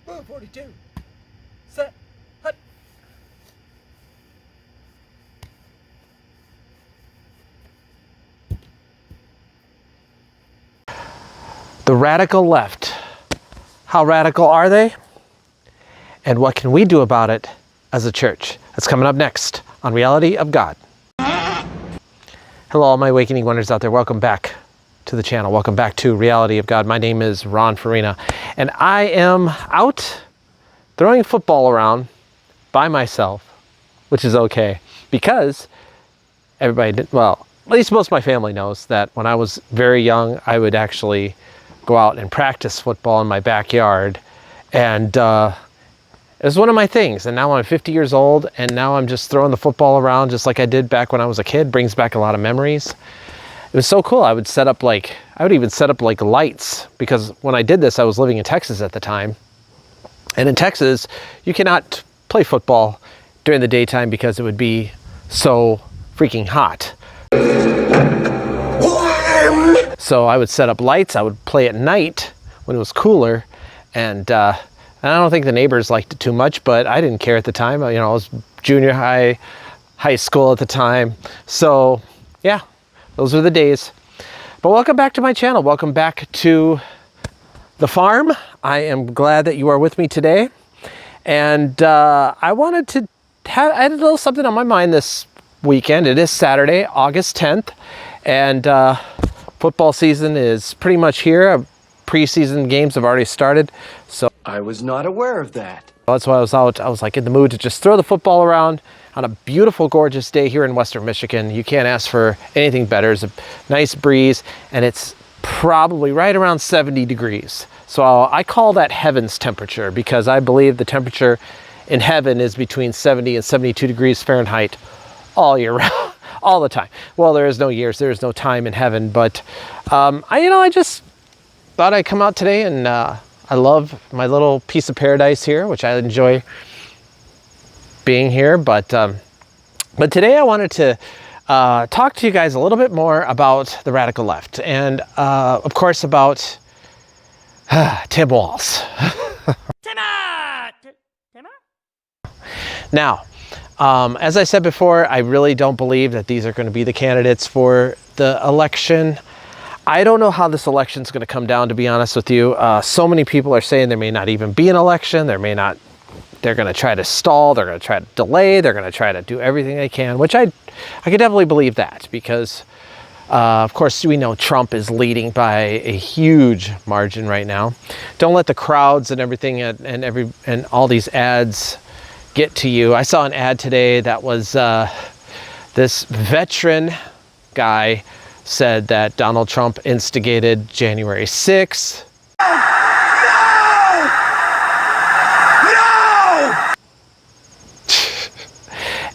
42. Set. Hut. The radical left. How radical are they? And what can we do about it as a church? That's coming up next on Reality of God. Hello, all my awakening wonders out there. Welcome back to the channel. Welcome back to Reality of God. My name is Ron Farina, and I am out throwing football around by myself, which is okay because everybody did, well, at least most of my family knows that when I was very young, I would actually go out and practice football in my backyard, and it was one of my things. And now I'm 50 years old, and now I'm just throwing the football around just like I did back when I was a kid. Brings back a lot of memories. It was so cool. I would even set up like lights, because when I did this, I was living in Texas at the time. And in Texas, you cannot play football during the daytime because it would be so freaking hot. So I would set up lights. I would play at night when it was cooler, and I don't think the neighbors liked it too much, but I didn't care at the time. You know, I was junior high school at the time. So yeah, those were the days. But welcome back to my channel. Welcome back to the farm. I am glad that you are with me today. And I had a little something on my mind this weekend. It is Saturday, August 10th. And football season is pretty much here. Preseason games have already started. So I was not aware of that. that's why I was out. I was like in the mood to just throw the football around on a beautiful, gorgeous day here in Western Michigan. You can't ask for anything better. It's a nice breeze, and it's probably right around 70 degrees. So I call that heaven's temperature, because I believe the temperature in heaven is between 70 and 72 degrees Fahrenheit all year round, all the time. Well, there is no years, there is no time in heaven, but I just thought I'd come out today, and I love my little piece of paradise here, which I enjoy being here. But today I wanted to talk to you guys a little bit more about the radical left, and of course about Tim Walz. Now, as I said before, I really don't believe that these are going to be the candidates for the election. I don't know how this election is going to come down, to be honest with you. So many people are saying there may not even be an election. They're going to try to stall. They're going to try to delay. They're going to try to do everything they can, which I could definitely believe that, because of course we know Trump is leading by a huge margin right now. Don't let the crowds and everything and all these ads get to you. I saw an ad today that was this veteran guy said that Donald Trump instigated January 6th. No!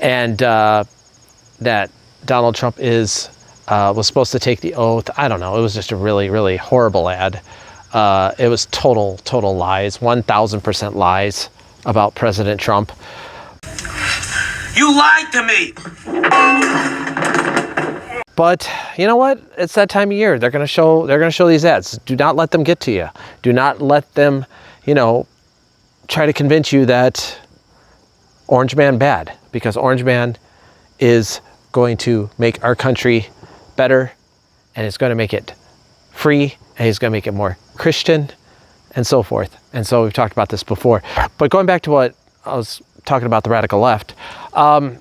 And that Donald Trump was supposed to take the oath. I don't know. It was just a really, really horrible ad. It was total lies, 1,000% lies about President Trump. You lied to me! But you know what? It's that time of year. They're going to show these ads. Do not let them get to you. Do not let them, try to convince you that Orange Man bad, because Orange Man is going to make our country better, and it's going to make it free, and he's going to make it more Christian, and so forth. And so we've talked about this before. But going back to what I was talking about, the radical left, what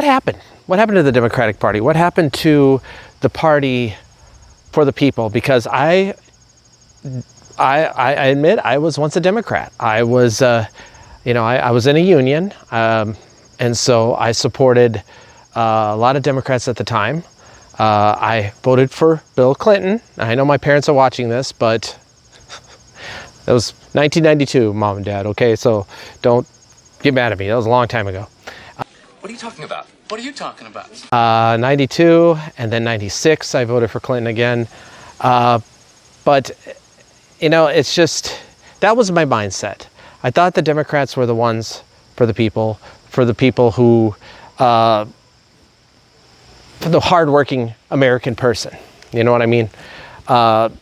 happened? What happened to the Democratic Party? What happened to the party for the people? Because I admit I was once a Democrat. I was, I was in a union, and so I supported a lot of Democrats at the time. I voted for Bill Clinton. I know my parents are watching this, but that was 1992, Mom and Dad, okay? So don't get mad at me. That was a long time ago. What are you talking about? What are you talking about? 92, and then 96, I voted for Clinton again. But, it's just, that was my mindset. I thought the Democrats were the ones for the people who, for the hardworking American person. You know what I mean? And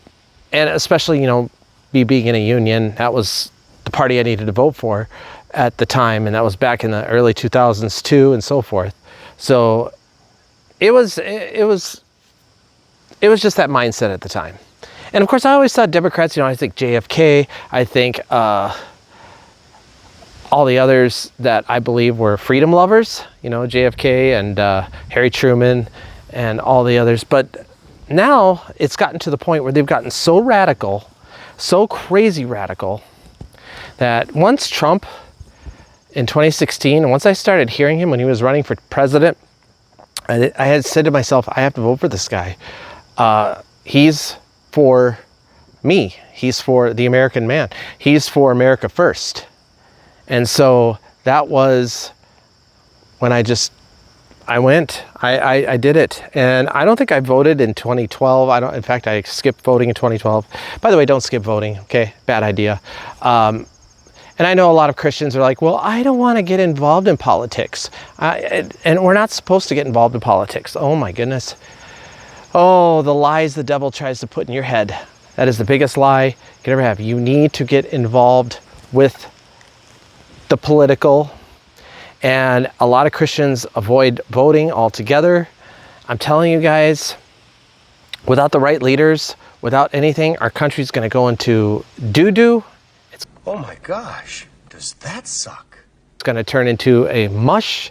especially, me being in a union, that was the party I needed to vote for at the time, and that was back in the early 2000s too, and so forth. So it was just that mindset at the time. And of course, I always thought Democrats, I think JFK, I think all the others that I believe were freedom lovers, JFK and Harry Truman and all the others. But now it's gotten to the point where they've gotten so radical, so crazy radical, that once Trump in 2016, and once I started hearing him when he was running for president, I had said to myself, I have to vote for this guy. He's for me. He's for the American man. He's for America first. And so that was when I did it. And I don't think I voted in 2012. In fact, I skipped voting in 2012. By the way, don't skip voting, okay? Bad idea. And I know a lot of Christians are like, well, I don't want to get involved in politics. And we're not supposed to get involved in politics. Oh my goodness. Oh, the lies the devil tries to put in your head. That is the biggest lie you can ever have. You need to get involved with the political, and a lot of Christians avoid voting altogether. I'm telling you guys, without the right leaders, without anything, our country's going to go into doo-doo. Oh my gosh, does that suck? It's going to turn into a mush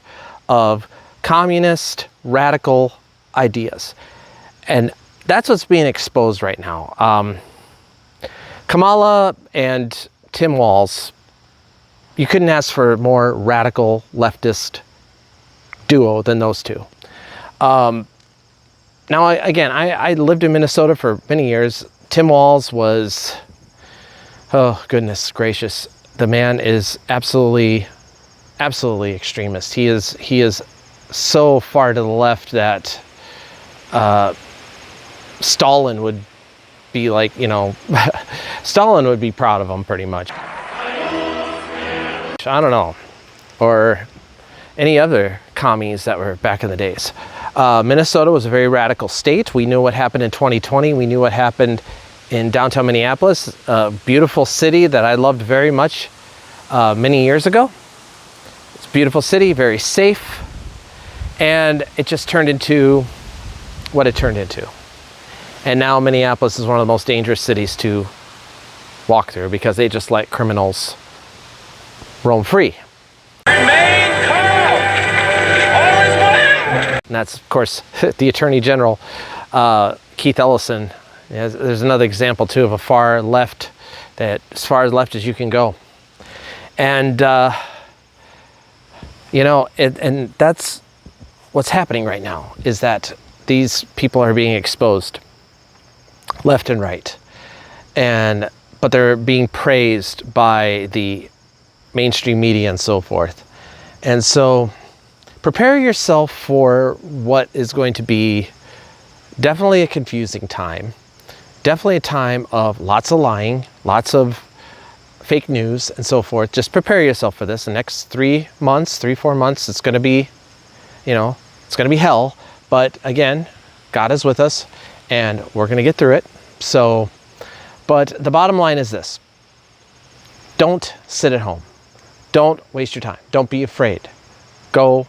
of communist, radical ideas. And that's what's being exposed right now. Kamala and Tim Walz, you couldn't ask for a more radical leftist duo than those two. Now, I lived in Minnesota for many years. Tim Walz was, oh goodness gracious, the man is absolutely extremist. He is so far to the left that Stalin would be like, Stalin would be proud of him pretty much. I don't know, or any other commies that were back in the days. Minnesota was a very radical state. We knew what happened in 2020. We knew what happened in downtown Minneapolis, a beautiful city that I loved very much many years ago. It's a beautiful city, very safe, and it just turned into what it turned into. And now Minneapolis is one of the most dangerous cities to walk through because they just let criminals roam free. Remain calm! Always. And that's, of course, the Attorney General, Keith Ellison. There's another example, too, of a far left, that as far as left as you can go. And, and that's what's happening right now, is that these people are being exposed left and right. But they're being praised by the mainstream media and so forth. And so prepare yourself for what is going to be definitely a confusing time. Definitely a time of lots of lying, lots of fake news and so forth. Just prepare yourself for this. The next 4 months, it's going to be, it's going to be hell. But again, God is with us and we're going to get through it. So, but the bottom line is this: don't sit at home. Don't waste your time. Don't be afraid. Go,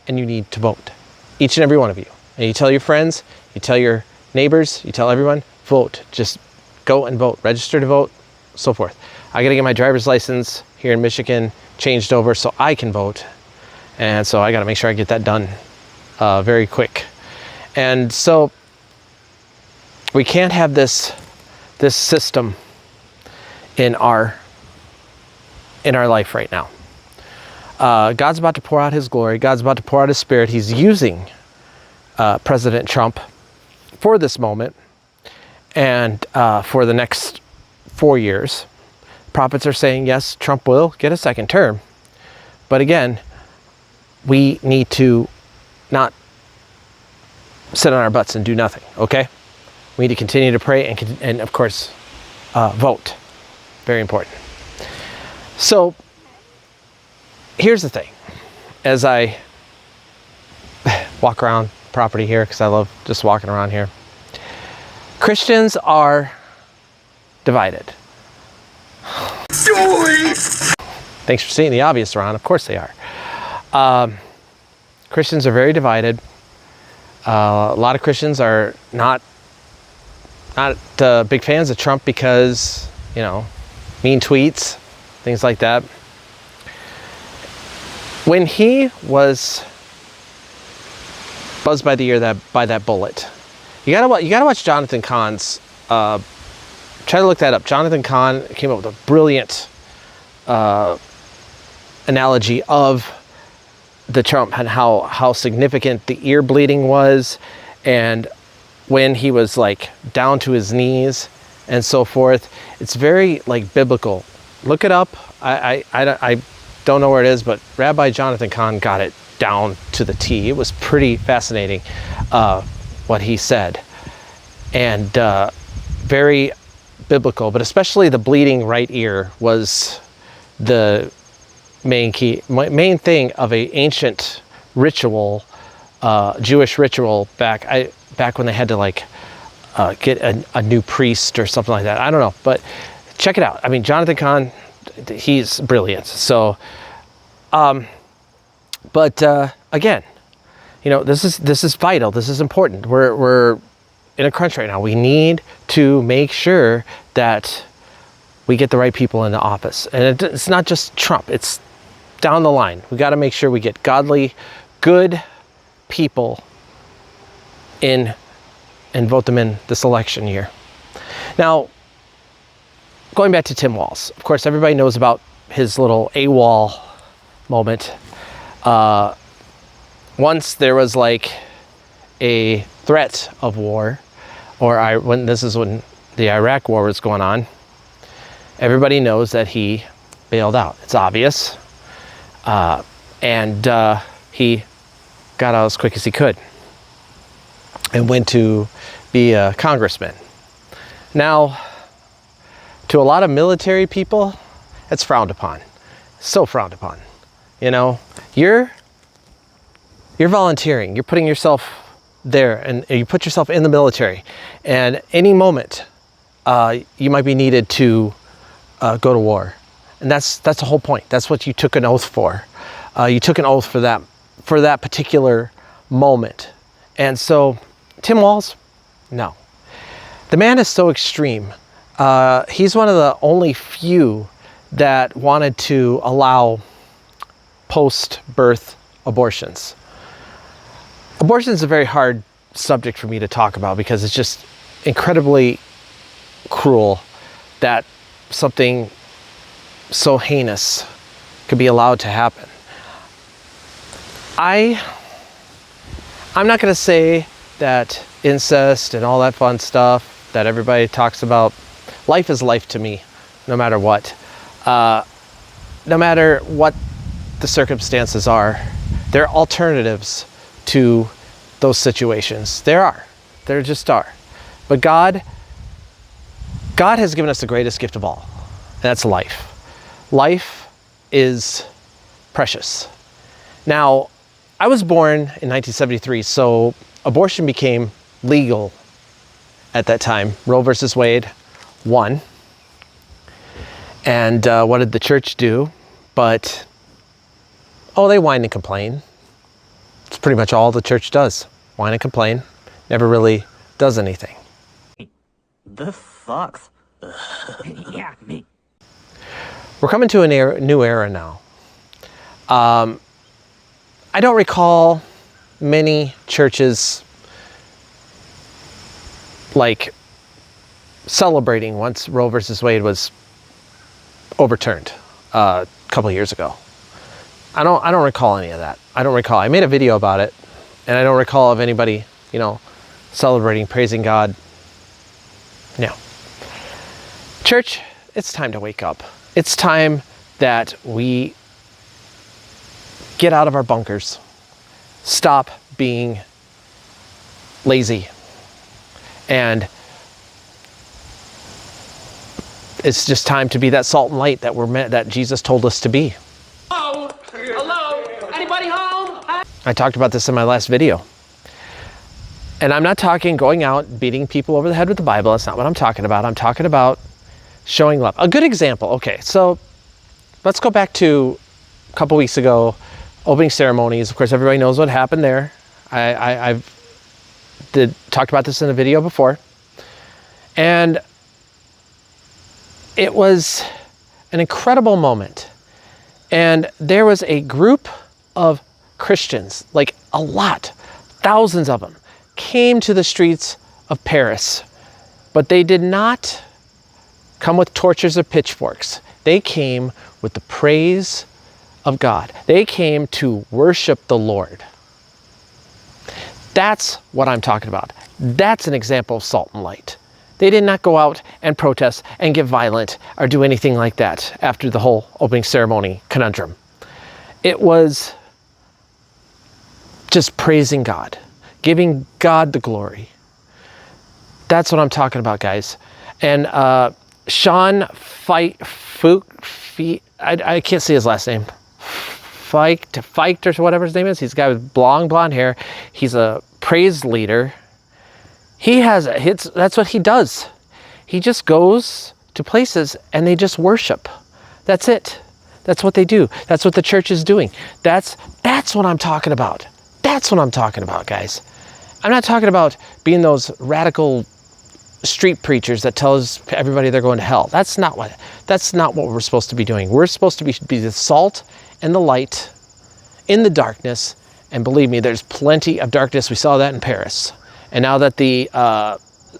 and you need to vote. Each and every one of you. And you tell your friends, you tell your neighbors, you tell everyone, vote. Just go and vote. Register to vote, so forth. I got to get my driver's license here in Michigan changed over so I can vote. And so I got to make sure I get that done very quick. And so we can't have this system in our life right now. God's about to pour out his glory. God's about to pour out his spirit. He's using President Trump for this moment and for the next 4 years. Prophets are saying, yes, Trump will get a second term. But again, we need to not sit on our butts and do nothing, okay? We need to continue to pray and of course, vote. Very important. So, here's the thing. As I walk around property here, because I love just walking around here, Christians are divided. Thanks for seeing the obvious, Ron. Of course they are. Christians are very divided. A lot of Christians are not big fans of Trump because, you know, mean tweets, things like that. When he was buzzed by the ear by that bullet, you gotta watch Johnathan Cahn's. Try to look that up. Johnathan Cahn came up with a brilliant analogy of the Trump and how significant the ear bleeding was, and when he was like down to his knees and so forth. It's very like biblical. Look it up. I don't know where it is, but Rabbi Johnathan Cahn got it down to the T. It was pretty fascinating what he said, and very biblical, but especially the bleeding right ear was the main thing of a ancient ritual, Jewish ritual back when they had to like get a new priest or something like that. I don't know, but check it out. I mean, Johnathan Cahn, he's brilliant. So, but again, you know, this is vital. This is important. We're in a crunch right now. We need to make sure that we get the right people in the office. And it's not just Trump, it's down the line. We got to make sure we get godly, good people in and vote them in this election year. Now, going back to Tim Walz, of course, everybody knows about his little AWOL moment. Once there was like a threat of war, when the Iraq war was going on, everybody knows that he bailed out. It's obvious. And he got out as quick as he could and went to be a congressman. Now, to a lot of military people, it's frowned upon. So frowned upon. You know, you're volunteering. You're putting yourself there, and you put yourself in the military, and any moment you might be needed to go to war, and that's the whole point. That's what you took an oath for. You took an oath for that particular moment. And so Tim Walz, no, the man is so extreme. He's one of the only few that wanted to allow post-birth abortions. Abortion is a very hard subject for me to talk about because it's just incredibly cruel that something so heinous could be allowed to happen. I'm not going to say that incest and all that fun stuff that everybody talks about. Life is life to me, no matter what. No matter what the circumstances are, there are alternatives to those situations. There just are. But God has given us the greatest gift of all, and that's life. Life is precious. Now, I was born in 1973, so abortion became legal at that time. Roe versus Wade won. And what did the church do? But, they whine and complain. It's pretty much all the church does. Whine and complain. Never really does anything. This sucks. Yeah, me. We're coming to a new era now. I don't recall many churches like celebrating once Roe versus Wade was overturned a couple of years ago. I don't recall any of that. I don't recall. I made a video about it, and I don't recall of anybody, celebrating, praising God. No. Church, it's time to wake up. It's time that we get out of our bunkers. Stop being lazy. And it's just time to be that salt and light that Jesus told us to be. Hello? Anybody home? I talked about this in my last video. And I'm not talking going out beating people over the head with the Bible. That's not what I'm talking about. I'm talking about Showing love. A good example. Okay, so let's go back to a couple weeks ago, opening ceremonies. Of course, everybody knows what happened there. I've talked about this in a video before. And it was an incredible moment. And there was a group of Christians, like a lot, thousands of them, came to the streets of Paris. But they did not come with torches or pitchforks. They came with the praise of God. They came to worship the Lord. That's what I'm talking about. That's an example of salt and light. They did not go out and protest and get violent or do anything like that after the whole opening ceremony conundrum. It was just praising God, giving God the glory. That's what I'm talking about, guys. And Sean I can't see his last name. Fiked or whatever his name is. He's a guy with long blonde hair. He's a praise leader. That's what he does. He just goes to places and they just worship. That's it. That's what they do. That's what the church is doing. That's what I'm talking about. That's what I'm talking about, guys. I'm not talking about being those radical street preachers that tells everybody they're going to hell. That's not what we're supposed to be doing. We're supposed to be the salt and the light in the darkness. And believe me, there's plenty of darkness. We saw that in Paris. And now that the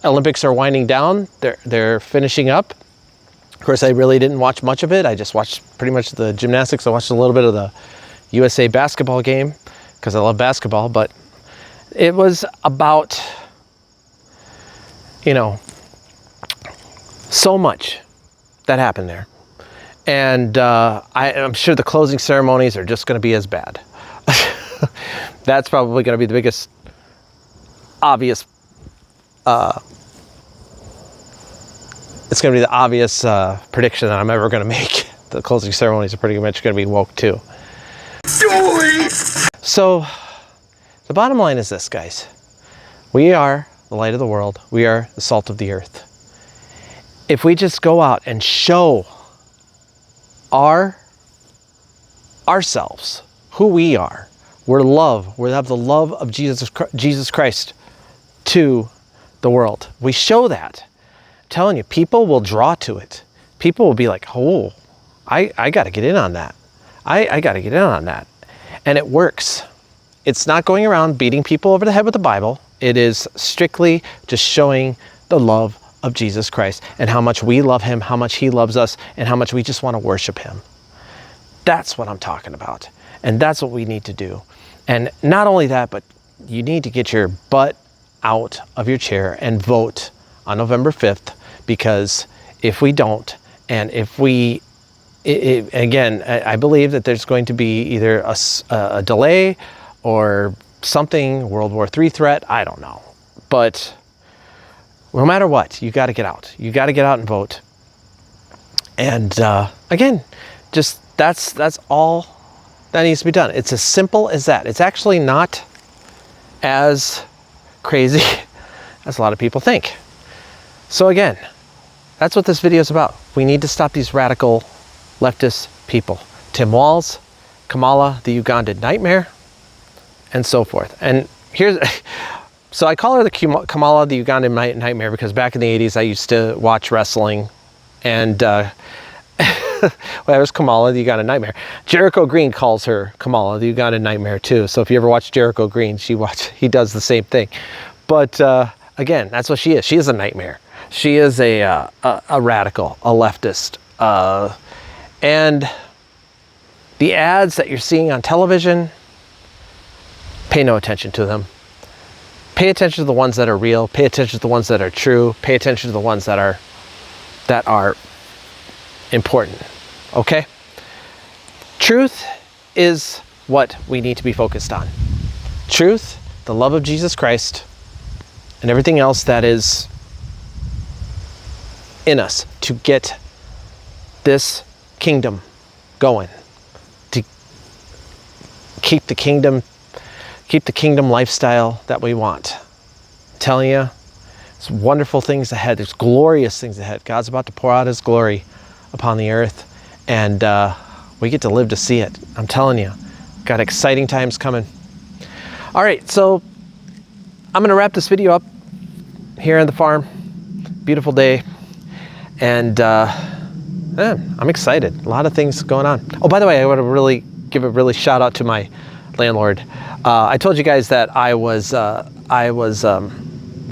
Olympics are winding down, they're finishing up. Of course, I really didn't watch much of it. I just watched pretty much the gymnastics. I watched a little bit of the USA basketball game because I love basketball. But it was about, so much that happened there. And I'm sure the closing ceremonies are just going to be as bad. That's probably going to be the biggest obvious, it's going to be the obvious prediction that I'm ever going to make. The closing ceremonies are pretty much going to be woke too. So the bottom line is this, guys. We are the light of the world. We are the salt of the earth. If we just go out and show ourselves, who we are, we're love. We have the love of Jesus Christ to the world. We show that. I'm telling you, people will draw to it. People will be like, oh, I got to get in on that. I got to get in on that. And it works. It's not going around beating people over the head with the Bible. It is strictly just showing the love of Jesus Christ and how much we love him, how much he loves us, and how much we just want to worship him. That's what I'm talking about. And that's what we need to do. And not only that, but you need to get your butt out of your chair and vote on November 5th, because if we don't, and if we, again, I believe that there's going to be either a delay or something, World War III threat, I don't know. But no matter what, you got to get out. You got to get out and vote. And again, just that's all that needs to be done. It's as simple as that. It's actually not as crazy as a lot of people think. So again, that's what this video is about. We need to stop these radical leftist people. Tim Walz, Kamala, the Ugandan nightmare, and so forth. And here's, so I call her the Kamala, the Ugandan nightmare, because back in the 80s, I used to watch wrestling, and well, that was Kamala, the Ugandan nightmare. Jericho Green calls her Kamala, the Ugandan nightmare too. So if you ever watch Jericho Green, he does the same thing. But again, that's what she is. She is a nightmare. She is a radical, a leftist. And the ads that you're seeing on television, pay no attention to them. Pay attention to the ones that are real. Pay attention to the ones that are true. Pay attention to the ones that are important. Okay? Truth is what we need to be focused on. Truth, the love of Jesus Christ, and everything else that is in us to get this kingdom going, to keep the kingdom lifestyle that we want. I'm telling you, There's wonderful things ahead. There's glorious things ahead. God's about to pour out his glory upon the earth, and we get to live to see it. I'm telling you, got exciting times coming. All right, so I'm gonna wrap this video up here on the farm. Beautiful day, and man, I'm excited. A lot of things going on. Oh, by the way, I want to really give a really shout out to my landlord. I told you guys that I was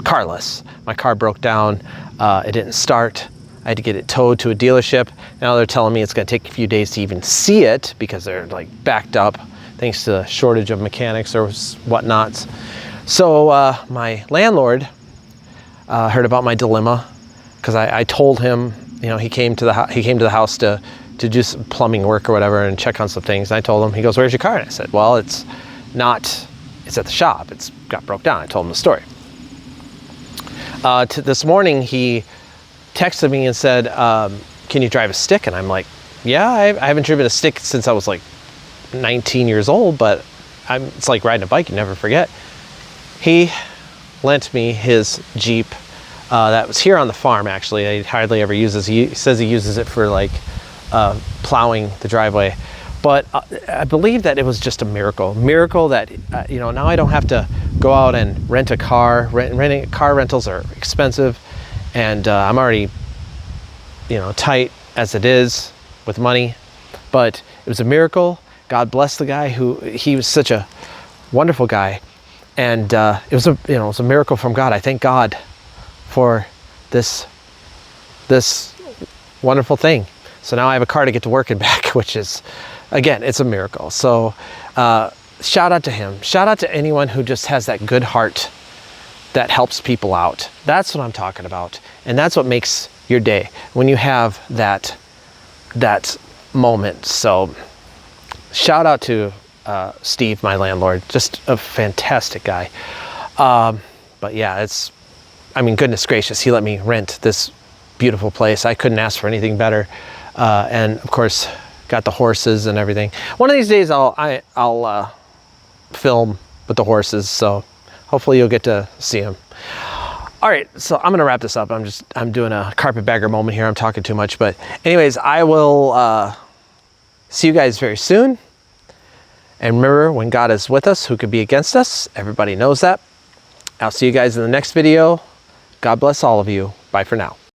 carless. My car broke down. It didn't start. I had to get it towed to a dealership. Now they're telling me it's going to take a few days to even see it because they're like backed up thanks to the shortage of mechanics or whatnots. So my landlord heard about my dilemma because I told him, you know, he came to the house to do some plumbing work or whatever and check on some things. And I told him, he goes, "Where's your car?" And I said, "Well, it's at the shop. It's got broke down." I told him the story. This morning he texted me and said, "Can you drive a stick?" And I'm like, "Yeah, I haven't driven a stick since I was like 19 years old, but it's like riding a bike, you never forget." He lent me his Jeep that was here on the farm, actually. He hardly ever uses. He says he uses it for like plowing the driveway. But I believe that it was just a miracle that, you know, now I don't have to go out and rent a car. Renting car rentals are expensive, and I'm already, you know, tight as it is with money. But it was a miracle. God bless the guy he was such a wonderful guy, and it was a miracle from God. I thank God for this wonderful thing. So now I have a car to get to work and back, which is, again, it's a miracle. So shout out to him. Shout out to anyone who just has that good heart that helps people out. That's what I'm talking about. And that's what makes your day, when you have that moment. So shout out to Steve, my landlord, just a fantastic guy. But yeah, goodness gracious, he let me rent this beautiful place. I couldn't ask for anything better. And of course, got the horses and everything. One of these days I'll film with the horses, so hopefully you'll get to see them. All right, so I'm gonna wrap this up. I'm doing a carpetbagger moment here. I'm talking too much, but anyways, I will see you guys very soon. And remember, when God is with us, who could be against us? Everybody knows that. I'll see you guys in the next video. God bless all of you. Bye for now.